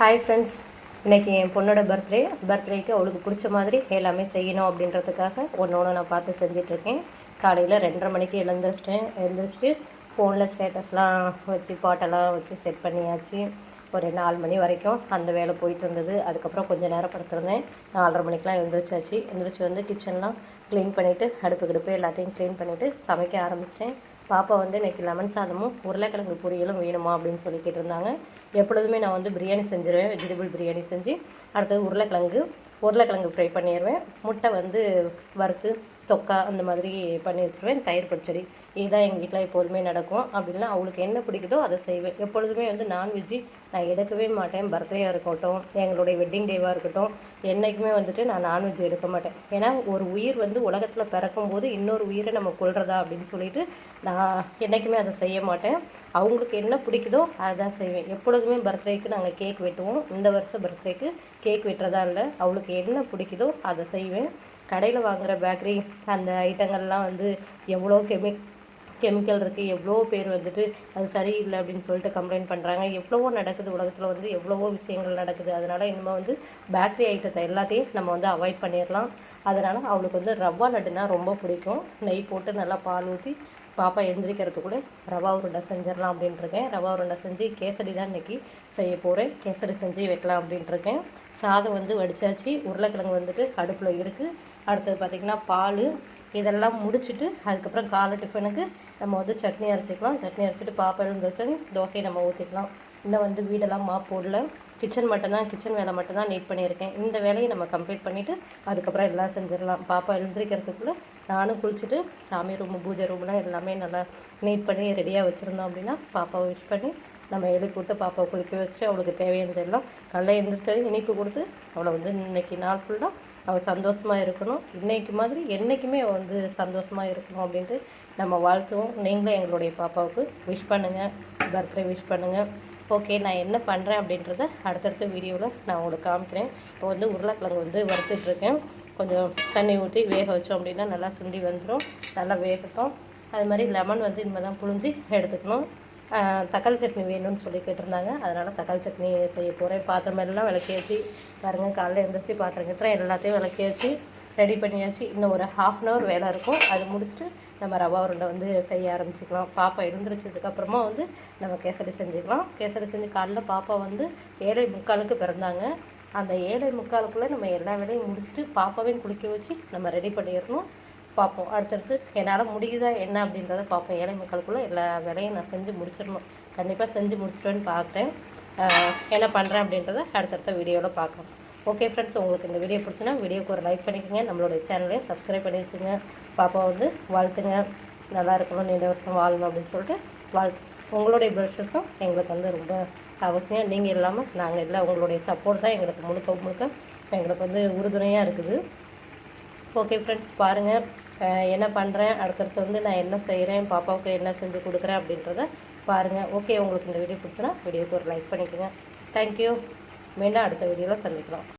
Hi friends, இன்றைக்கி என் பொண்ணோட பர்த்டேக்கு அவளுக்கு பிடிச்ச மாதிரி எல்லாமே செய்யணும் அப்படின்றதுக்காக ஒன்று நான் பார்த்து செஞ்சிட்ருக்கேன். காலையில் 2:30 மணிக்கு எழுந்திரிச்சிட்டு ஃபோனில் ஸ்டேட்டஸ்லாம் வச்சு பாட்டெல்லாம் வச்சு செட் பண்ணியாச்சு. ஒரு 4 மணி வரைக்கும் அந்த வேலை போயிட்டு இருந்தது. அதுக்கப்புறம் கொஞ்சம் நேரம் படுத்திருந்தேன். 4:30 மணிக்கெலாம் எழுந்திரிச்சு வந்து கிச்சன்லாம் க்ளீன் பண்ணிவிட்டு அடுப்பு எல்லாத்தையும் க்ளீன் பண்ணிவிட்டு சமைக்க ஆரம்பிச்சிட்டேன். பாப்பா வந்து இன்றைக்கி லெமன் சாதமும் உருளைக்கிழங்கு பொரியலும் வேணுமா அப்படின்னு சொல்லி கேட்டிருந்தாங்க. எப்பொழுதுமே நான் வந்து பிரியாணி செஞ்சுருவேன், வெஜிடபிள் பிரியாணி செஞ்சு அடுத்தது உருளைக்கிழங்கு ஃப்ரை பண்ணிடுவேன். முட்டை வந்து வறுத்து தொக்கா அந்த மாதிரி பண்ணி வச்சுருவேன். தயிர் பச்சடி இதுதான் எங்கள் வீட்டில் எப்போதுமே நடக்கும். அப்படின்னா அவளுக்கு என்ன பிடிக்குதோ அதை செய்வேன். எப்பொழுதுமே வந்து நான்வெஜ்ஜு நான் எடுக்கவே மாட்டேன். பர்த்டேயாக இருக்கட்டும், எங்களுடைய வெட்டிங் டேவாக இருக்கட்டும், என்றைக்குமே வந்துட்டு நான் நான்வெஜ் எடுக்க மாட்டேன். ஏன்னா ஒரு உயிர் வந்து உலகத்தில் பிறக்கும்போது இன்னொரு உயிரை நம்ம கொல்றதா அப்படின்னு சொல்லிட்டு நான் என்றைக்குமே அதை செய்ய மாட்டேன். அவங்களுக்கு என்ன பிடிக்குதோ அதான் செய்வேன். எப்பொழுதுமே பர்த்டேக்கு நாங்கள் கேக் வெட்டுவோம். இந்த வருஷம் பர்த்டேக்கு கேக் வெட்டுறதா இல்லை, அவளுக்கு என்ன பிடிக்குதோ அதை செய்வேன். கடையில் வாங்குகிற பேக்கரி அந்த ஐட்டங்கள்லாம் வந்து எவ்வளோ கெமிக்கல் இருக்குது, எவ்வளோ பேர் வந்துட்டு அது சரியில்லை அப்படின்னு சொல்லிட்டு கம்ப்ளைண்ட் பண்ணுறாங்க. எவ்வளவோ நடக்குது உலகத்தில், வந்து எவ்வளவோ விஷயங்கள் நடக்குது. அதனால் இனிமேல் வந்து பேக்கரி ஐட்டத்தை எல்லாத்தையும் நம்ம வந்து அவாய்ட் பண்ணிடலாம். அதனால் அவளுக்கு வந்து ரவா லட்டுனா ரொம்ப பிடிக்கும். நெய் போட்டு நல்லா பால் ஊற்றி பாப்பா எழுந்திரிக்கிறதுக்குள்ளே ரவா உருண்டை செஞ்சிடலாம் அப்படின்ட்டுருக்கேன். ரவா உருண்டை செஞ்சு கேசரி தான் இன்றைக்கி செய்ய போகிறேன். கேசரி செஞ்சு வைக்கலாம் அப்படின்ட்டுருக்கேன். சாதம் வந்து வடித்தாச்சு, உருளைக்கிழங்கு வந்துட்டு அடுப்பில் இருக்குது. அடுத்தது பார்த்திங்கன்னா பால் இதெல்லாம் முடிச்சுட்டு அதுக்கப்புறம் காலை டிஃபனுக்கு நம்ம வந்து சட்னி அரைச்சிக்கலாம். சட்னி அரைச்சிட்டு பாப்பா எழுந்திரிச்சு தோசையை நம்ம ஊற்றிக்கலாம். இன்னும் வந்து வீடெல்லாம் மாப் போடல. கிச்சன் வேலை மட்டும்தான் நீட் பண்ணியிருக்கேன். இந்த வேலையை நம்ம கம்ப்ளீட் பண்ணிவிட்டு அதுக்கப்புறம் எல்லாம் செஞ்சிடலாம். பாப்பா எழுந்திரிக்கிறதுக்குள்ளே நானும் குளிச்சுட்டு சாமி ரூமு பூஜை ரூம்லாம் எல்லாமே நல்லா நீட் பண்ணி ரெடியாக வச்சுருந்தோம் அப்படின்னா பாப்பாவை விஷ் பண்ணி நம்ம எழுப்பி விட்டு பாப்பாவை குளிக்க வச்சுட்டு அவளுக்கு தேவையானதெல்லாம் நல்லா எழுந்திரிச்சது இனிப்பு கொடுத்து அவளை வந்து இன்றைக்கி நாள் ஃபுல்லாக அவள் சந்தோஷமாக இருக்கணும். இன்றைக்கு மாதிரி என்றைக்குமே அவள் வந்து சந்தோஷமாக இருக்கணும் அப்படின்ட்டு நம்ம வாழ்த்துவோம். நீங்களும் எங்களுடைய பாப்பாவுக்கு விஷ் பண்ணுங்கள், பர்த்டே விஷ் பண்ணுங்கள். ஓகே, நான் என்ன பண்ணுறேன் அப்படின்றத அடுத்தடுத்த வீடியோவில் நான் உங்களுக்கு காமிக்கிறேன். இப்போ வந்து உருளைக்கிழங்கு வந்து வறுத்துட்ருக்கேன். கொஞ்சம் தண்ணி ஊற்றி வேக வச்சோம் அப்படின்னா நல்லா சுண்டி வந்துடும். நல்லா வேகட்டும். அது மாதிரி லெமன் வந்து இனிமேல் தான் புழிஞ்சு எடுத்துக்கணும். தக்காளி சட்னி வேணும்னு சொல்லி கேட்டிருந்தாங்க. அதனால் தக்காளி சட்னி செய்ய போகிறேன். பாத்திரம் எல்லாம் விளக்கியாச்சு. பாருங்கள், காலையில் எழுந்திரிச்சு பாத்திரம் கத்துறேன் எல்லாத்தையும் விளக்கியாச்சு, ரெடி பண்ணியாச்சு. இன்னும் ஒரு 1/2 அன் ஹவர் வேலை இருக்கும். அது முடிச்சுட்டு நம்ம ரவா உருண்டை வந்து செய்ய ஆரம்பிச்சிக்கலாம். பாப்பா எழுந்திரிச்சதுக்கப்புறமா வந்து நம்ம கேசரி செஞ்சுக்கலாம். கேசரி செஞ்சு காலையில் பாப்பா வந்து 7:45 பிறந்தாங்க. அந்த 7:45 நம்ம எல்லா வேலையும் முடிச்சுட்டு பாப்பாவையும் குளிக்க வச்சு நம்ம ரெடி பண்ணிடணும். பார்ப்போம் அடுத்தடுத்து என்னால் முடியுதா என்ன அப்படின்றத பார்ப்போம். 7:45 எல்லா வேலையும் நான் செஞ்சு முடிச்சிடணும். கண்டிப்பாக செஞ்சு முடிச்சிட்டேன்னு பார்க்குறேன். என்ன பண்ணுறேன் அப்படின்றத அடுத்தடுத்த வீடியோவில் பார்க்கலாம். ஓகே ஃப்ரெண்ட்ஸ், உங்களுக்கு இந்த வீடியோ பிடிச்சுன்னா வீடியோக்கு ஒரு லைக் பண்ணிக்கோங்க. நம்மளுடைய சேனலையும் சப்ஸ்கிரைப் பண்ணி வச்சுங்க. பாப்பா வந்து வாழ்த்துங்க, நல்லா இருக்கணும், நீண்ட வருஷம் வாழணும் அப்படின்னு சொல்லிட்டு உங்களுடைய ப்ரெஷர்ஸும் எங்களுக்கு வந்து ரொம்ப அவசியம். நீங்கள் இல்லாமல் நாங்கள் இல்லை. உங்களுடைய சப்போர்ட் தான் எங்களுக்கு முழுக்க எங்களுக்கு வந்து உறுதுணையாக இருக்குது. ஓகே ஃப்ரெண்ட்ஸ், பாருங்கள் என்ன பண்ணுறேன், அடுத்தடுத்து வந்து நான் என்ன செய்கிறேன், பாப்பாவுக்கு என்ன செஞ்சு கொடுக்குறேன் அப்படின்றத பாருங்கள். ஓகே, உங்களுக்கு இந்த வீடியோ பிடிச்சுன்னா வீடியோக்கு ஒரு லைக் பண்ணிக்கோங்க. தேங்க்யூ. மீண்டும் அடுத்த வீடியோவில் சந்திக்கலாம்.